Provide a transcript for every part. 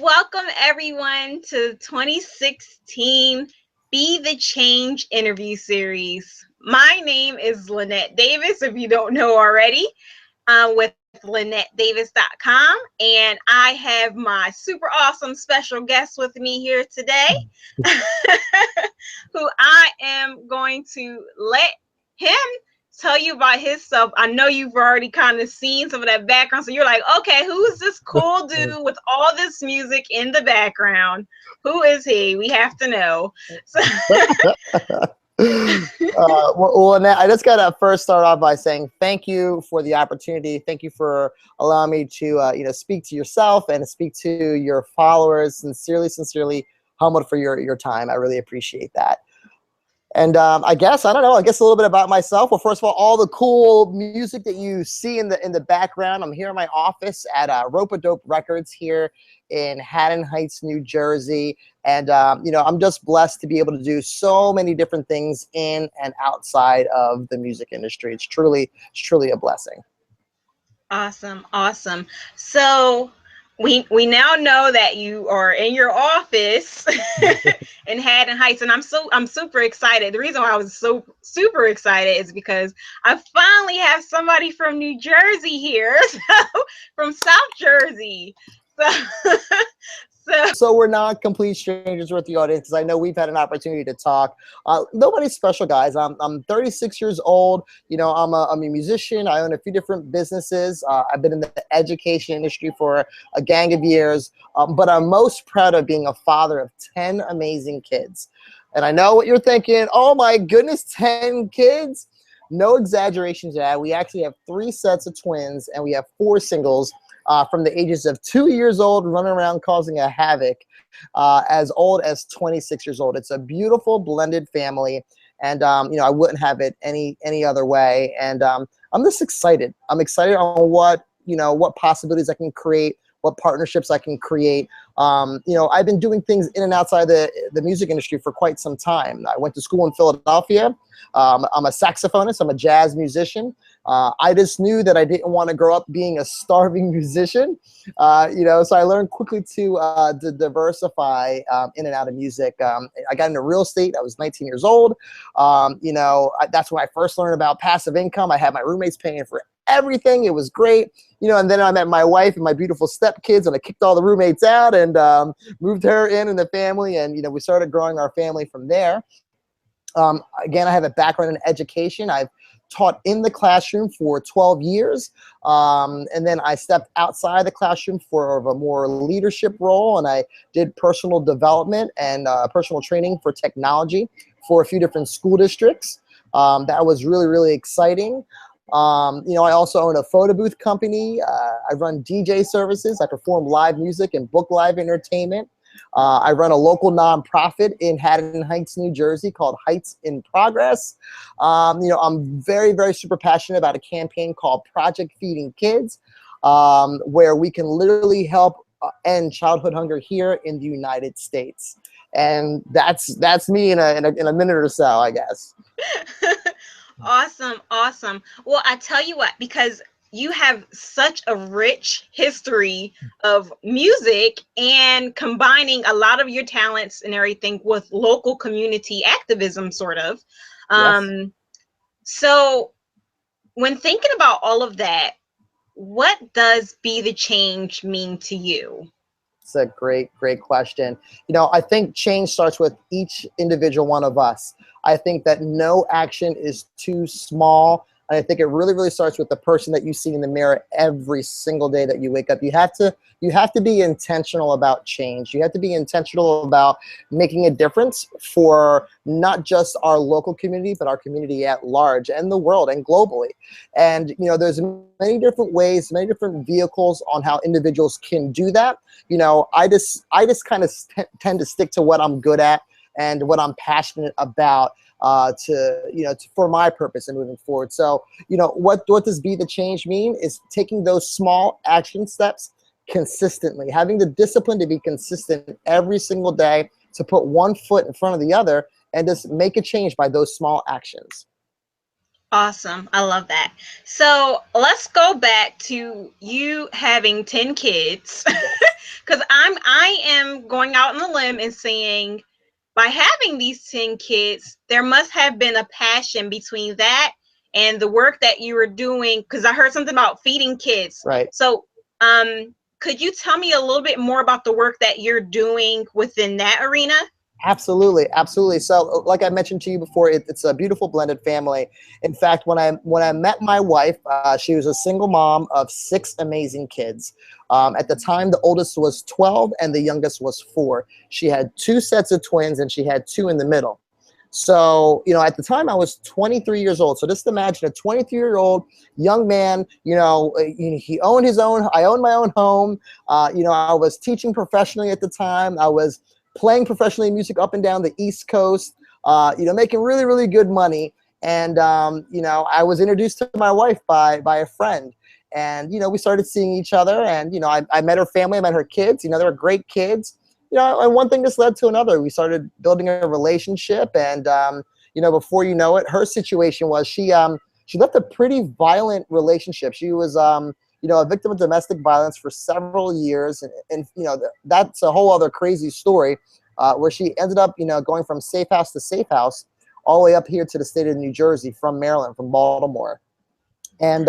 Welcome everyone to 2016 Be the Change interview series. My name is Lynette Davis, if you don't know already, with LynetteDavis.com. And I have my super awesome special guest with me here today, who I am going to let him tell you about himself. I know you've already kind of seen some of that background, so you're like, okay, who's this cool dude with all this music in the background? Who is he? We have to know. So Annette, I just got to first start off by saying thank you for the opportunity. Thank you for allowing me to, speak to yourself and speak to your followers. Sincerely humbled for your time. I really appreciate that. And I guess a little bit about myself. Well, first of all the cool music that you see in the background. I'm here in my office at Rope-A-Dope Records here in Haddon Heights, New Jersey. And I'm just blessed to be able to do so many different things in and outside of the music industry. It's truly a blessing. awesome. So we now know that you are in your office in Haddon Heights, and I'm super excited. The reason why I was so super excited is because I finally have somebody from New Jersey here, so from South Jersey. So So we're not complete strangers with the audience, because I know we've had an opportunity to talk. Nobody's special, guys. I'm 36 years old. I'm a musician. I own a few different businesses. I've been in the education industry for a gang of years, but I'm most proud of being a father of 10 amazing kids. And I know what you're thinking. Oh my goodness, 10 kids? No exaggeration to that. We actually have 3 sets of twins, and we have 4 singles. From the ages of 2 years old, running around causing a havoc, as old as 26 years old. It's a beautiful blended family, and I wouldn't have it any other way. And I'm just excited. I'm excited on what possibilities I can create, what partnerships I can create. I've been doing things in and outside the music industry for quite some time. I went to school in Philadelphia. I'm a saxophonist. I'm a jazz musician. I just knew that I didn't want to grow up being a starving musician, so I learned quickly to diversify in and out of music. I got into real estate. I was 19 years old. That's when I first learned about passive income. I had my roommates paying for everything. It was great. And then I met my wife and my beautiful stepkids, and I kicked all the roommates out and moved her in the family, and we started growing our family from there. Again, I have a background in education. I've taught in the classroom for 12 years. And then I stepped outside the classroom for a more leadership role, and I did personal development and personal training for technology for a few different school districts. That was really exciting. I also own a photo booth company. I run DJ services. I perform live music and book live entertainment. I run a local nonprofit in Haddon Heights, New Jersey called Heights in Progress. I'm very super passionate about a campaign called Project Feeding Kids, where we can literally help end childhood hunger here in the United States. And that's me in a minute or so, I guess. Awesome. Well, I tell you what, because you have such a rich history of music and combining a lot of your talents and everything with local community activism, sort of. Yes. So when thinking about all of that, what does Be the Change mean to you? It's a great question. I think change starts with each individual one of us. I think that no action is too small. And I think it really starts with the person that you see in the mirror every single day that you wake up. You have to be intentional about change. You have to be intentional about making a difference for not just our local community, but our community at large and the world and globally. And there's many different ways, many different vehicles on how individuals can do that. I just kind of tend to stick to what I'm good at and what I'm passionate about, for my purpose and moving forward. So, what does Be the Change mean is taking those small action steps consistently, having the discipline to be consistent every single day, to put one foot in front of the other and just make a change by those small actions. Awesome. I love that. So let's go back to you having 10 kids. Because I am going out on a limb and saying, by having these 10 kids, there must have been a passion between that and the work that you were doing. Because I heard something about feeding kids. Right. So, could you tell me a little bit more about the work that you're doing within that arena? Absolutely, absolutely. So, like I mentioned to you before, it's a beautiful blended family. In fact, when I met my wife, she was a single mom of 6 amazing kids. At the time, the oldest was 12 and the youngest was 4. She had 2 sets of twins and she had 2 in the middle. So, at the time I was 23 years old. So just imagine a 23-year-old young man, he owned his own, I owned my own home. I was teaching professionally at the time. I was playing professionally music up and down the East Coast, making really, really good money. And, I was introduced to my wife by a friend. And, we started seeing each other. And, I met her family, I met her kids. They were great kids. And one thing just led to another. We started building a relationship. And, before you know it, her situation was she left a pretty violent relationship. She was, a victim of domestic violence for several years. And that's a whole other crazy story. Where she ended up, going from safe house to safe house, all the way up here to the state of New Jersey from Maryland, from Baltimore. And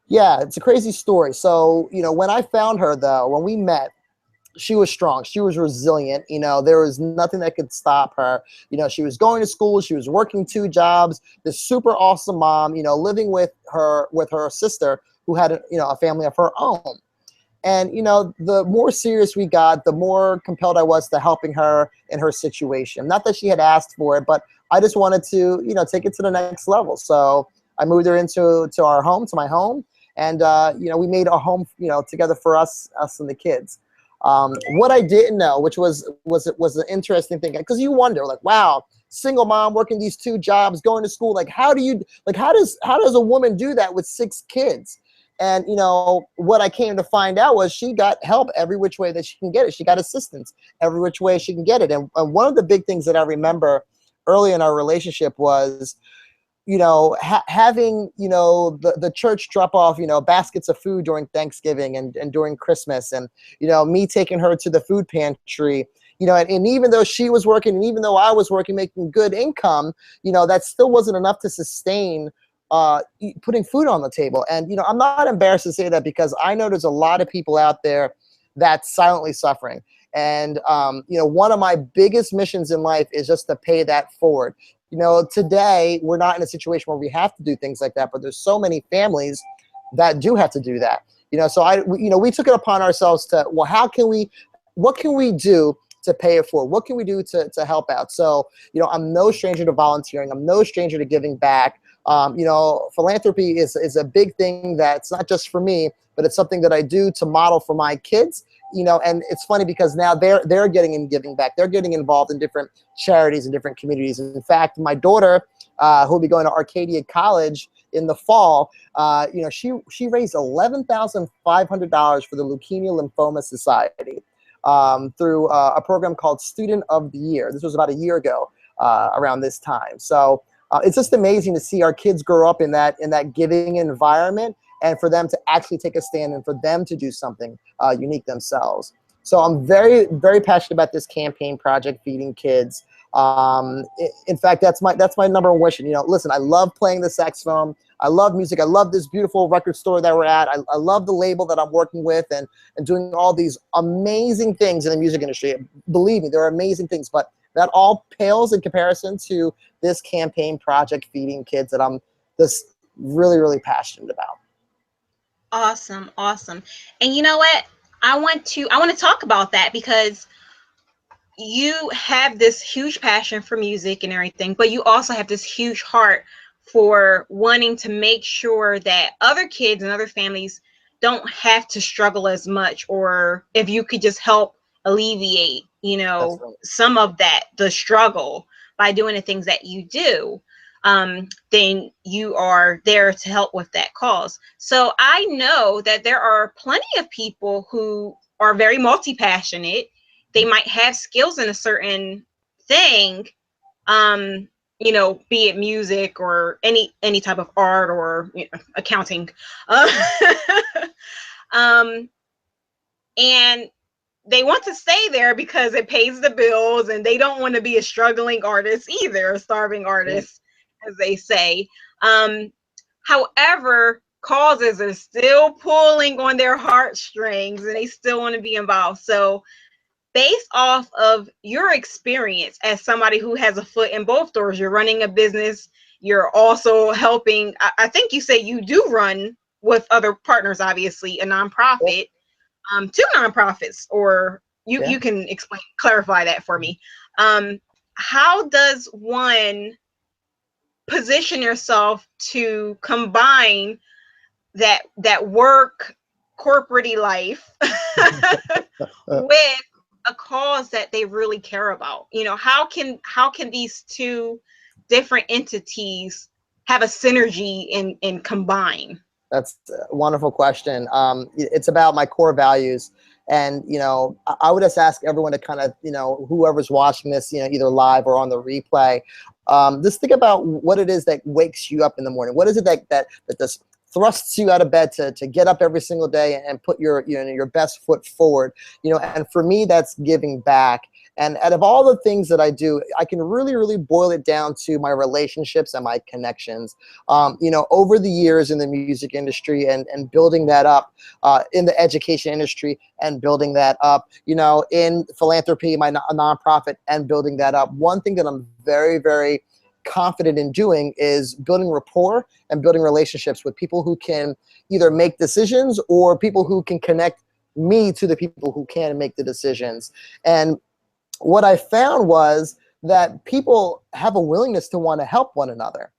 yeah, it's a crazy story. So, when I found her, though, when we met, she was strong. She was resilient. There was nothing that could stop her. She was going to school. She was working 2 jobs. This super awesome mom, living with her sister who had, a family of her own. And, the more serious we got, the more compelled I was to helping her in her situation. Not that she had asked for it, but I just wanted to, take it to the next level. So I moved her into our home, to my home. And, we made a home, together for us and the kids. What I didn't know, which was an interesting thing, because you wonder, like, wow, single mom working these 2 jobs, going to school, like, how does a woman do that with 6 kids? And, what I came to find out was she got help every which way that she can get it. She got assistance every which way she can get it. And one of the big things that I remember early in our relationship was, having, the church drop off, baskets of food during Thanksgiving and during Christmas, and, me taking her to the food pantry, and even though she was working and even though I was working, making good income, that still wasn't enough to sustain putting food on the table. And, I'm not embarrassed to say that, because I know there's a lot of people out there that's silently suffering. And, one of my biggest missions in life is just to pay that forward. Today we're not in a situation where we have to do things like that, but there's so many families that do have to do that. So we took it upon ourselves to, well, what can we do to pay it forward? What can we do to help out? So, I'm no stranger to volunteering. I'm no stranger to giving back. Philanthropy is a big thing that's not just for me, but it's something that I do to model for my kids. And it's funny because now they're getting in giving back. They're getting involved in different charities and different communities. In fact, my daughter, who will be going to Arcadia College in the fall, she raised $11,500 for the Leukemia Lymphoma Society through a program called Student of the Year. This was about a year ago around this time. So it's just amazing to see our kids grow up in that giving environment, and for them to actually take a stand and for them to do something unique themselves. So I'm very, very passionate about this campaign project, Feeding Kids. In fact, that's my number one wish. Listen, I love playing the saxophone. I love music. I love this beautiful record store that we're at. I love the label that I'm working with and doing all these amazing things in the music industry. Believe me, there are amazing things, but that all pales in comparison to this campaign project, Feeding Kids, that I'm just really, really passionate about. Awesome. And you know what? I want to talk about that, because you have this huge passion for music and everything, but you also have this huge heart for wanting to make sure that other kids and other families don't have to struggle as much, or if you could just help alleviate, That's right. some of the struggle by doing the things that you do, then you are there to help with that cause. So I know that there are plenty of people who are very multi-passionate. They might have skills in a certain thing, be it music or any type of art, or accounting, uh, and they want to stay there because it pays the bills, and they don't want to be a struggling artist either, a starving Yeah. artist, as they say. However, causes are still pulling on their heartstrings, and they still want to be involved. So, based off of your experience as somebody who has a foot in both doors, you're running a business, you're also helping. I think you say you do run with other partners, obviously, a nonprofit, two nonprofits, or Yeah. you can explain, clarify that for me. Um, how does one position yourself to combine that work corporate life with a cause that they really care about? You know, how can these two different entities have a synergy and combine? That's a wonderful question. It's about my core values. And, I would just ask everyone to kind of, whoever's watching this, either live or on the replay, just think about what it is that wakes you up in the morning. What is it that just thrusts you out of bed to get up every single day and put your best foot forward? And for me, that's giving back. And out of all the things that I do, I can really, really boil it down to my relationships and my connections. Over the years in the music industry and building that up, in the education industry and building that up, in philanthropy, my nonprofit, and building that up. One thing that I'm very, very confident in doing is building rapport and building relationships with people who can either make decisions or people who can connect me to the people who can make the decisions. And what I found was that people have a willingness to want to help one another,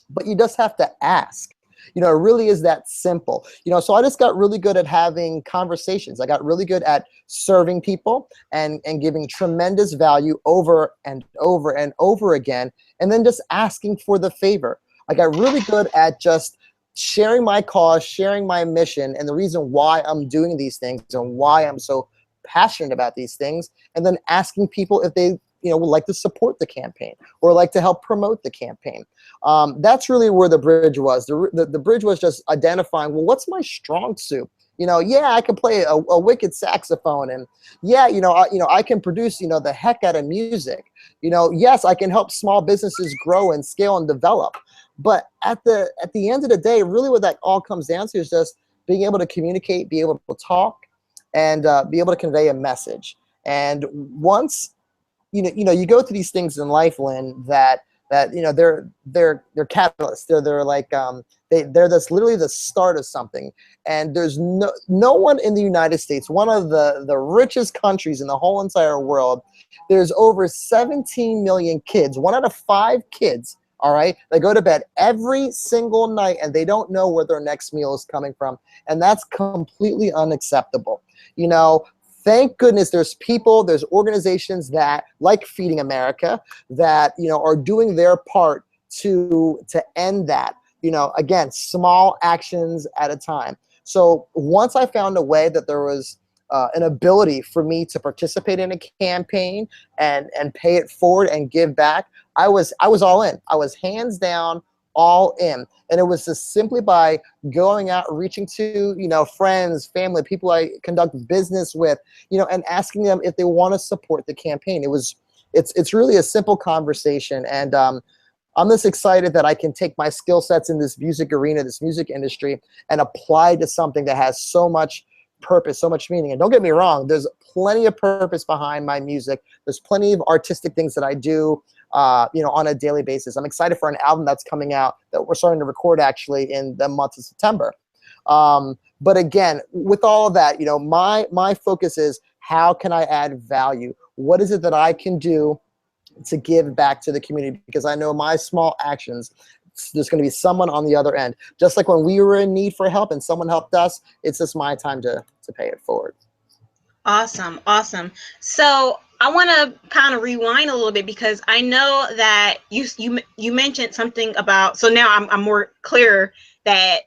but you just have to ask. It really is that simple. So I just got really good at having conversations. I got really good at serving people and giving tremendous value over and over and over again, and then just asking for the favor. I got really good at just sharing my cause, sharing my mission, and the reason why I'm doing these things and why I'm so passionate about these things, and then asking people if they would like to support the campaign or like to help promote the campaign. That's really where the bridge was. The bridge was just identifying, well, what's my strong suit? Yeah, I can play a wicked saxophone, and yeah, I can produce, the heck out of music. Yes, I can help small businesses grow and scale and develop. But at the end of the day, really what that all comes down to is just being able to communicate, be able to talk, and be able to convey a message. And once you go through these things in life, Lynn, that they're catalysts. They're like they're this literally the start of something. And there's no one in the United States, one of the richest countries in the whole entire world. There's over 17 million kids, 1 out of 5 kids. All right, they go to bed every single night and they don't know where their next meal is coming from, and that's completely unacceptable. Thank goodness there's people, there's organizations that, like Feeding America, that are doing their part to end that. Again, small actions at a time. So once I found a way that there was an ability for me to participate in a campaign and pay it forward and give back, I was all in. I was hands down all in. And it was just simply by going out, reaching to, friends, family, people I conduct business with, and asking them if they want to support the campaign. It's really a simple conversation. And I'm just excited that I can take my skill sets in this music arena, this music industry, and apply to something that has so much purpose, so much meaning. And don't get me wrong, there's plenty of purpose behind my music. There's plenty of artistic things that I do on a daily basis. I'm excited for an album that's coming out that we're starting to record actually in the month of September. But again, with all of that, my focus is how can I add value? What is it that I can do to give back to the community? Because I know my small actions, there's going to be someone on the other end. Just like when we were in need for help and someone helped us, it's just my time to pay it forward. Awesome. So I want to kind of rewind a little bit, because I know that you mentioned something about, so now I'm more clear that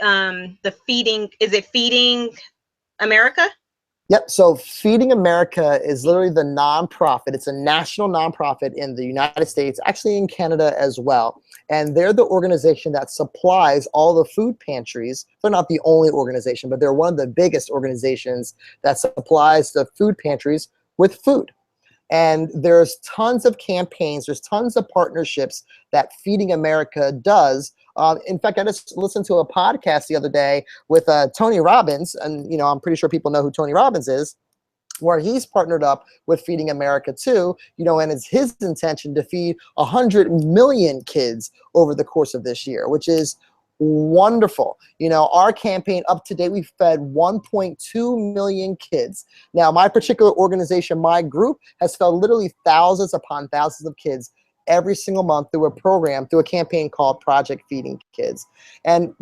the Feeding America? Yep. So Feeding America is literally the nonprofit. It's a national nonprofit in the United States, actually in Canada as well. And they're the organization that supplies all the food pantries. They're not the only organization, but they're one of the biggest organizations that supplies the food pantries with food. And there's tons of campaigns, there's tons of partnerships that Feeding America does. In fact, I just listened to a podcast the other day with Tony Robbins, and I'm pretty sure people know who Tony Robbins is, where he's partnered up with Feeding America too, and it's his intention to feed 100 million kids over the course of this year, which is wonderful. Our campaign up to date, we've fed 1.2 million kids. Now, my particular organization, my group, has fed literally thousands upon thousands of kids every single month through a program, through a campaign called Project Feeding Kids. And,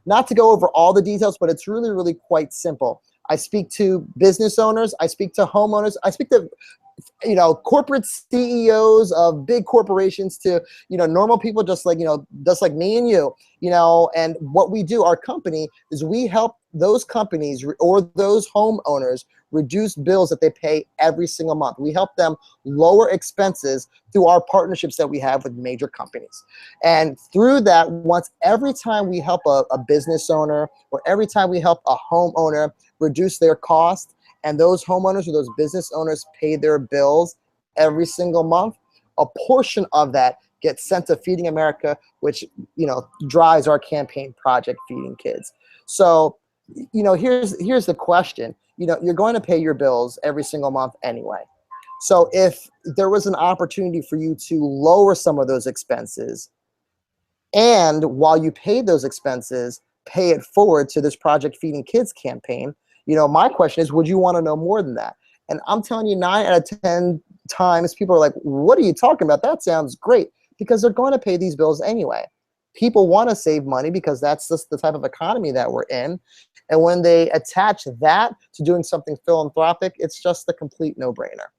not to go over all the details, but it's really, really quite simple. I speak to business owners, I speak to homeowners, I speak to corporate CEOs of big corporations, to normal people just like me and you. And what we do, our company, is we help those companies or those homeowners reduce bills that they pay every single month. We help them lower expenses through our partnerships that we have with major companies. And through that, every time we help a business owner, or every time we help a homeowner reduce their cost, and those homeowners or those business owners pay their bills every single month, a portion of that gets sent to Feeding America, which drives our campaign, Project Feeding Kids. So here's the question. You're going to pay your bills every single month anyway. So if there was an opportunity for you to lower some of those expenses, and while you paid those expenses, pay it forward to this Project Feeding Kids campaign, my question is, would you want to know more than that? And I'm telling you, 9 out of 10 times, people are like, what are you talking about? That sounds great. Because they're going to pay these bills anyway. People want to save money because that's just the type of economy that we're in. And when they attach that to doing something philanthropic, it's just a complete no-brainer.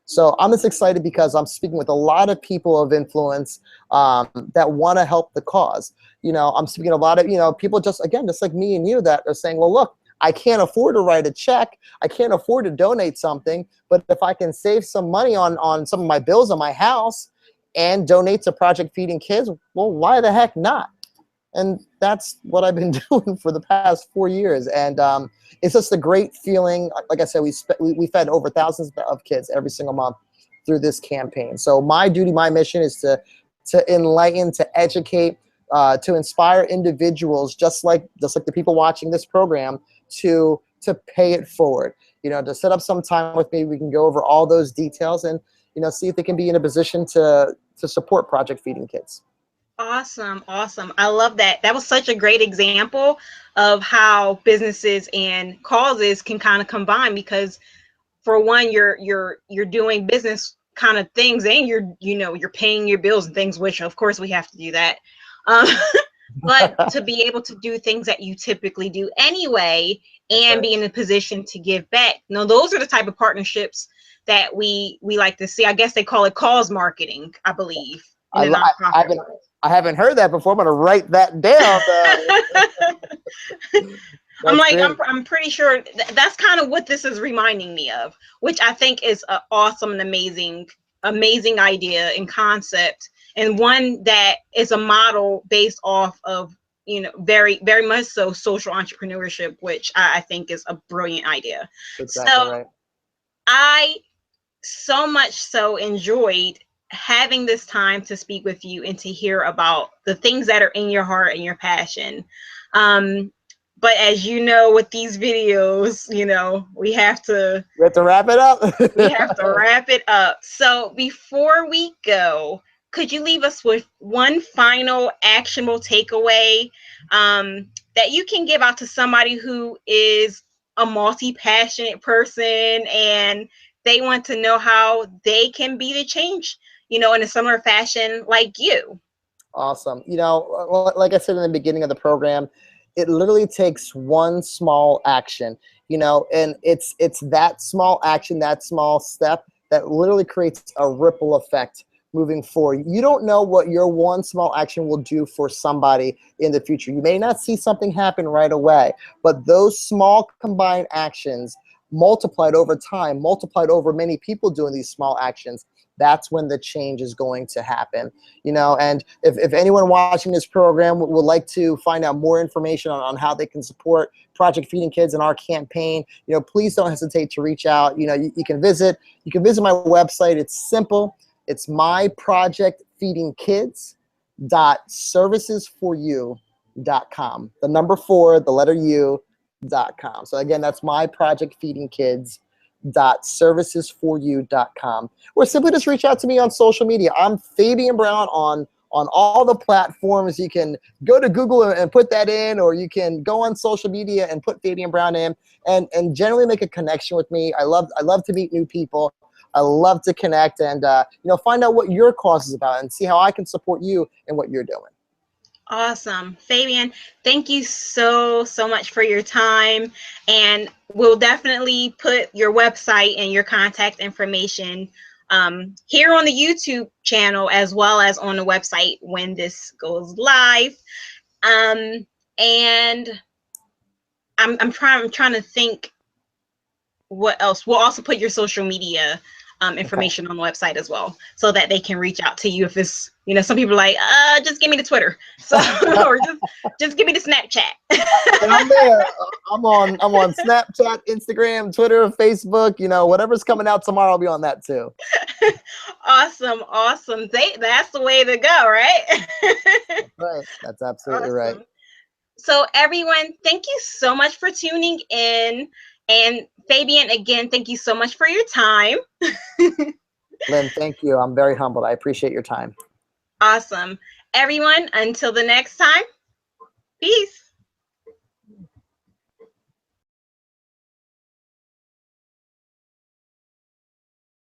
So I'm just excited because I'm speaking with a lot of people of influence that want to help the cause. I'm speaking to a lot of people just like me and you, that are saying, well, look, I can't afford to write a check. I can't afford to donate something. But if I can save some money on some of my bills on my house and donate to Project Feeding Kids, well, why the heck not? And that's what I've been doing for the past 4 years. And it's just a great feeling. Like I said, we fed over thousands of kids every single month through this campaign. So my duty, my mission is to enlighten, to educate, to inspire individuals just like the people watching this program to pay it forward. To set up some time with me, we can go over all those details and see if they can be in a position to support Project Feeding Kids. Awesome. I love that. That was such a great example of how businesses and causes can kind of combine, because for one, you're doing business kind of things, and you're paying your bills and things, which of course we have to do that. But to be able to do things that you typically do anyway, and be in a position to give back. Those are the type of partnerships that we like to see. I guess they call it cause marketing, I believe. I haven't heard that before. I'm going to write that down. I'm pretty sure that's kind of what this is reminding me of, which I think is an awesome and amazing idea and concept, and one that is a model based off of, very, very much so social entrepreneurship, which I think is a brilliant idea. Exactly so right. I so much so enjoyed having this time to speak with you and to hear about the things that are in your heart and your passion. But as you know, with these videos, we have to wrap it up. We have to wrap it up. So before we go, could you leave us with one final actionable takeaway that you can give out to somebody who is a multi-passionate person and they want to know how they can be the change, in a similar fashion like you? Awesome. Like I said in the beginning of the program, it literally takes one small action, and it's that small action, that small step that literally creates a ripple effect moving forward. You don't know what your one small action will do for somebody in the future. You may not see something happen right away, but those small combined actions multiplied over time, multiplied over many people doing these small actions, that's when the change is going to happen. And if anyone watching this program would like to find out more information on how they can support Project Feeding Kids and our campaign, please don't hesitate to reach out. You can visit my website. It's simple. It's myprojectfeedingkids.servicesforyou.com. The number 4, the letter U.com. So again, that's myprojectfeedingkids.servicesforyou.com. Or simply just reach out to me on social media. I'm Fabian Brown on all the platforms. You can go to Google and put that in, or you can go on social media and put Fabian Brown in, and generally make a connection with me. I love to meet new people. I love to connect and find out what your cause is about and see how I can support you in what you're doing. Awesome. Fabian, thank you so much for your time, and we'll definitely put your website and your contact information here on the YouTube channel as well as on the website when this goes live. And I'm trying to think what else. We'll also put your social media information on the website as well, so that they can reach out to you if it's, some people are like, just give me the Twitter, so or just give me the Snapchat. And I'm there. I'm on Snapchat, Instagram, Twitter, Facebook. Whatever's coming out tomorrow, I'll be on that too. Awesome. That's the way to go, right? That's right. That's absolutely right. So everyone, thank you so much for tuning in. And Fabian, again, thank you so much for your time. Lynn, thank you. I'm very humbled. I appreciate your time. Awesome. Everyone, until the next time, peace.